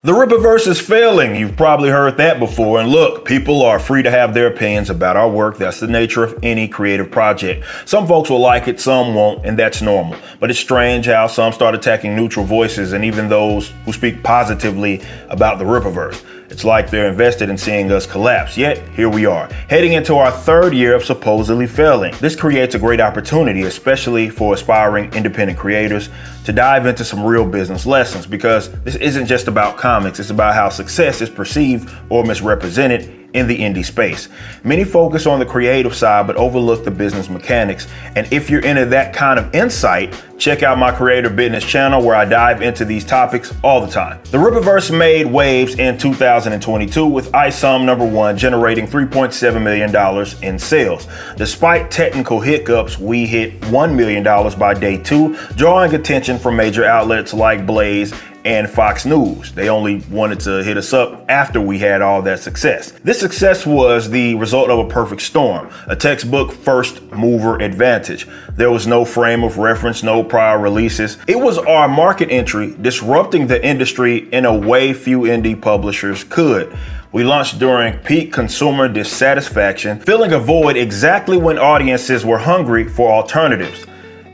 The Rippaverse is failing. You've probably heard that before. And look, people are free to have their opinions about our work. That's the nature of any creative project. Some folks will like it, some won't, and that's normal. But it's strange how some start attacking neutral voices and even those who speak positively about the Rippaverse. It's like they're invested in seeing us collapse. Yet, here we are, heading into our third year of supposedly failing. This creates a great opportunity, especially for aspiring independent creators, to dive into some real business lessons, because this isn't just about comics, it's about how success is perceived or misrepresented in the indie space. Many focus on the creative side but overlook the business mechanics. And if you're into that kind of insight, check out my Creator Bidness channel where I dive into these topics all the time. The Rippaverse made waves in 2022 with ISOM #1 generating $3.7 million in sales. Despite technical hiccups, we hit $1 million by day 2, drawing attention from major outlets like Blaze and Fox News. They only wanted to hit us up after we had all that success. This success was the result of a perfect storm, a textbook first mover advantage. There was no frame of reference, no prior releases. It was our market entry disrupting the industry in a way few indie publishers could. We launched during peak consumer dissatisfaction, filling a void exactly when audiences were hungry for alternatives.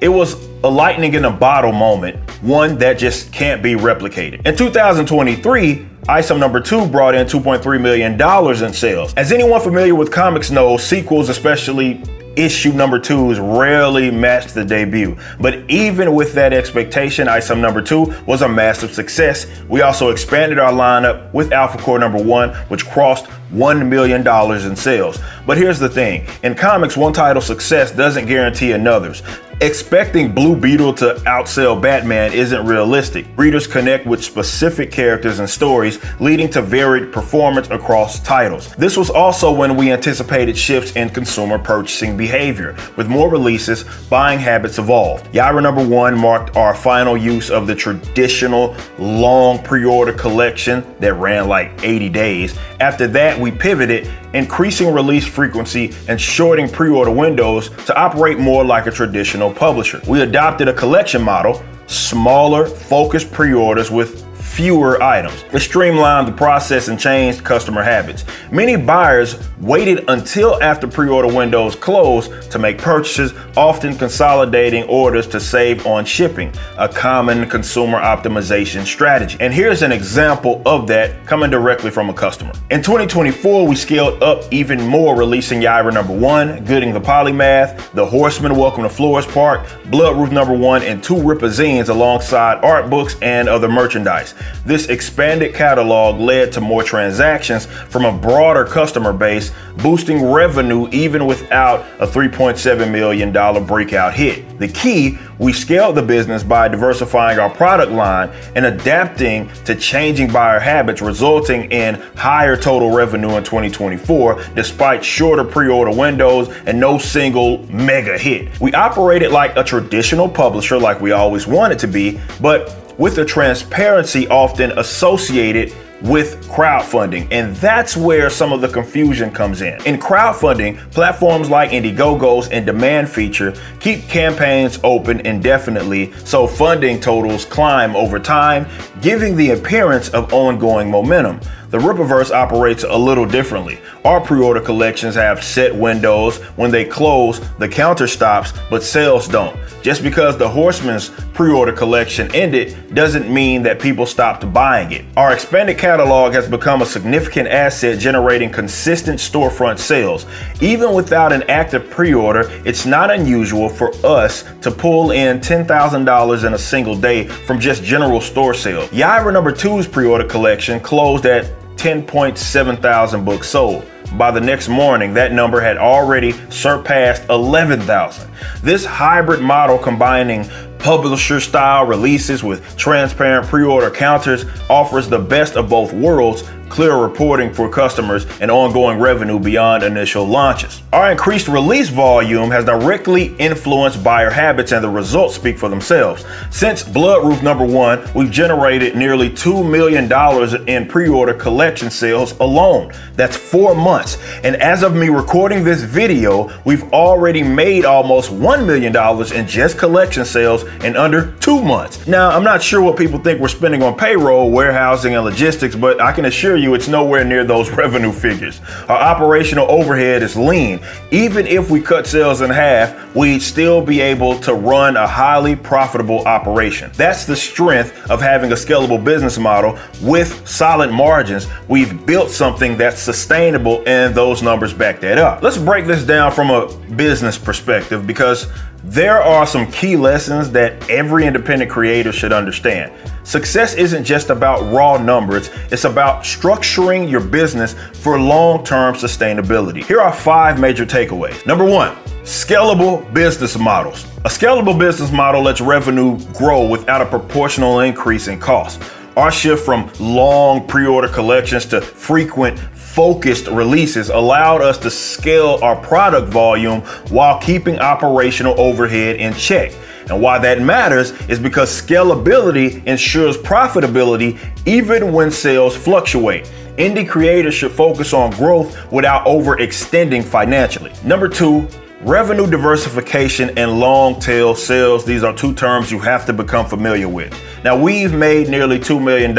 It was a lightning in a bottle moment, one that just can't be replicated. In 2023, ISOM #2 brought in $2.3 million in sales. As anyone familiar with comics knows, sequels, especially issue #2s, rarely matched the debut. But even with that expectation, ISOM #2 was a massive success. We also expanded our lineup with Alpha Core #1, which crossed $1 million in sales. But here's the thing, in comics, one title success doesn't guarantee another's. Expecting Blue Beetle to outsell Batman isn't realistic. Readers connect with specific characters and stories, leading to varied performance across titles. This was also when we anticipated shifts in consumer purchasing behavior. With more releases, buying habits evolved. Yaira #1 marked our final use of the traditional long pre-order collection that ran like 80 days. After that, we pivoted, increasing release frequency and shorting pre-order windows to operate more like a traditional publisher. We adopted a collection model, smaller, focused pre-orders with fewer items. It streamlined the process and changed customer habits. Many buyers waited until after pre-order windows closed to make purchases, often consolidating orders to save on shipping, a common consumer optimization strategy. And here's an example of that coming directly from a customer. In 2024, we scaled up even more, releasing Yaira #1, Gooding the Polymath, The Horseman, Welcome to Flores Park, Bloodroof #1, and 2 Rippazines alongside art books and other merchandise. This expanded catalog led to more transactions from a broader customer base, boosting revenue even without a $3.7 million breakout hit. The key, we scaled the business by diversifying our product line and adapting to changing buyer habits, resulting in higher total revenue in 2024, despite shorter pre-order windows and no single mega hit. We operated like a traditional publisher, like we always wanted to be, but with the transparency often associated with crowdfunding. And that's where some of the confusion comes in. In crowdfunding, platforms like Indiegogo's and Demand feature keep campaigns open indefinitely, so funding totals climb over time, giving the appearance of ongoing momentum. The Rippaverse operates a little differently. Our pre-order collections have set windows. When they close, the counter stops, but sales don't. Just because the Horseman's pre-order collection ended doesn't mean that people stopped buying it. Our expanded catalog has become a significant asset, generating consistent storefront sales. Even without an active pre-order, it's not unusual for us to pull in $10,000 in a single day from just general store sales. Yaira #2's pre-order collection closed at 10.7 thousand books sold. By the next morning, that number had already surpassed 11,000. This hybrid model, combining publisher-style releases with transparent pre-order counters, offers the best of both worlds, clear reporting for customers, and ongoing revenue beyond initial launches. Our increased release volume has directly influenced buyer habits, and the results speak for themselves. Since Bloodroof #1, we've generated nearly $2 million in pre-order collection sales alone. That's 4 months. And as of me recording this video, we've already made almost $1 million in just collection sales in under 2 months. Now, I'm not sure what people think we're spending on payroll, warehousing, and logistics, but I can assure you it's nowhere near those revenue figures. Our operational overhead is lean. Even if we cut sales in half, we'd still be able to run a highly profitable operation. That's the strength of having a scalable business model with solid margins. We've built something that's sustainable, and those numbers back that up. Let's break this down from a business perspective, because there are some key lessons that every independent creator should understand. Success isn't just about raw numbers, it's about structuring your business for long-term sustainability. Here are 5 major takeaways. Number 1, scalable business models. A scalable business model lets revenue grow without a proportional increase in cost. Our shift from long pre-order collections to frequent focused releases allowed us to scale our product volume while keeping operational overhead in check. And why that matters is because scalability ensures profitability even when sales fluctuate. Indie creators should focus on growth without overextending financially. Number 2, revenue diversification and long tail sales. These are 2 terms you have to become familiar with. Now, we've made nearly $2 million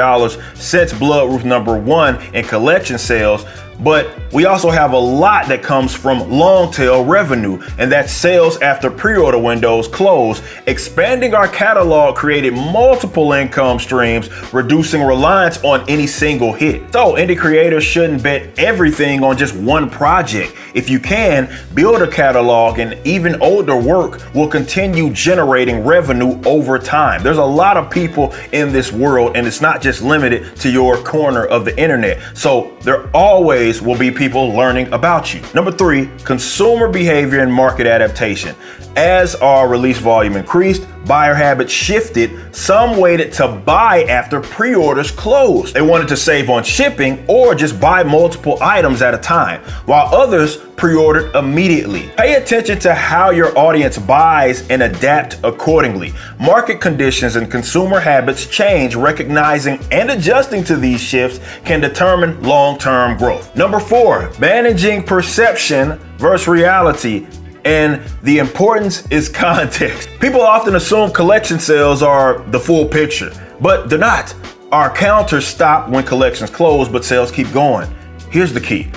since Bloodroof #1 in collection sales, but we also have a lot that comes from long tail revenue, and that's sales after pre-order windows close. Expanding our catalog created multiple income streams, reducing reliance on any single hit. So indie creators shouldn't bet everything on just one project. If you can, build a catalog, and even older work will continue generating revenue over time. There's a lot of people in this world, and it's not just limited to your corner of the internet. So there always will be people learning about you. Number 3, consumer behavior and market adaptation. As our release volume increased, buyer habits shifted. Some waited to buy after pre-orders closed. They wanted to save on shipping or just buy multiple items at a time, while others pre-ordered immediately. Pay attention to how your audience buys and adapt accordingly. Market conditions and consumer habits change. Recognizing and adjusting to these shifts can determine long-term growth. Number 4, managing perception versus reality. And the importance is context. People often assume collection sales are the full picture, but they're not. Our counters stop when collections close, but sales keep going. Here's the key: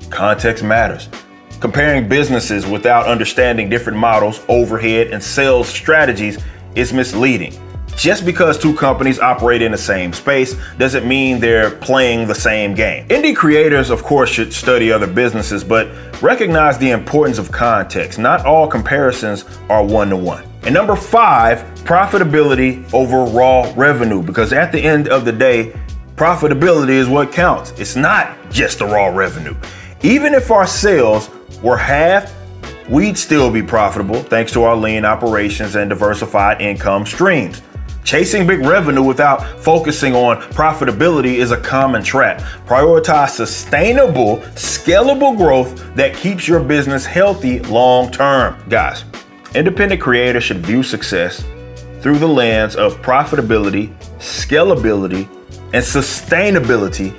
context matters. Comparing businesses without understanding different models, overhead, and sales strategies is misleading. Just because 2 companies operate in the same space doesn't mean they're playing the same game. Indie creators, of course, should study other businesses, but recognize the importance of context. Not all comparisons are one-to-one. And number 5, profitability over raw revenue, because at the end of the day, profitability is what counts. It's not just the raw revenue. Even if our sales were half, we'd still be profitable thanks to our lean operations and diversified income streams. Chasing big revenue without focusing on profitability is a common trap. Prioritize sustainable, scalable growth that keeps your business healthy long term. Guys, independent creators should view success through the lens of profitability, scalability, and sustainability,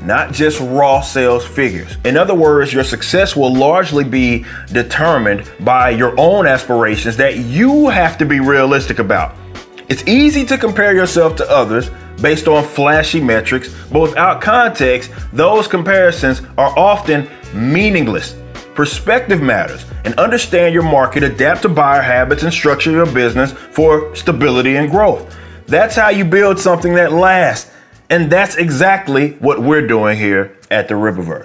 not just raw sales figures. In other words, your success will largely be determined by your own aspirations that you have to be realistic about. It's easy to compare yourself to others based on flashy metrics, but without context, those comparisons are often meaningless. Perspective matters, and understand your market, adapt to buyer habits, and structure your business for stability and growth. That's how you build something that lasts. And that's exactly what we're doing here at the Rippaverse.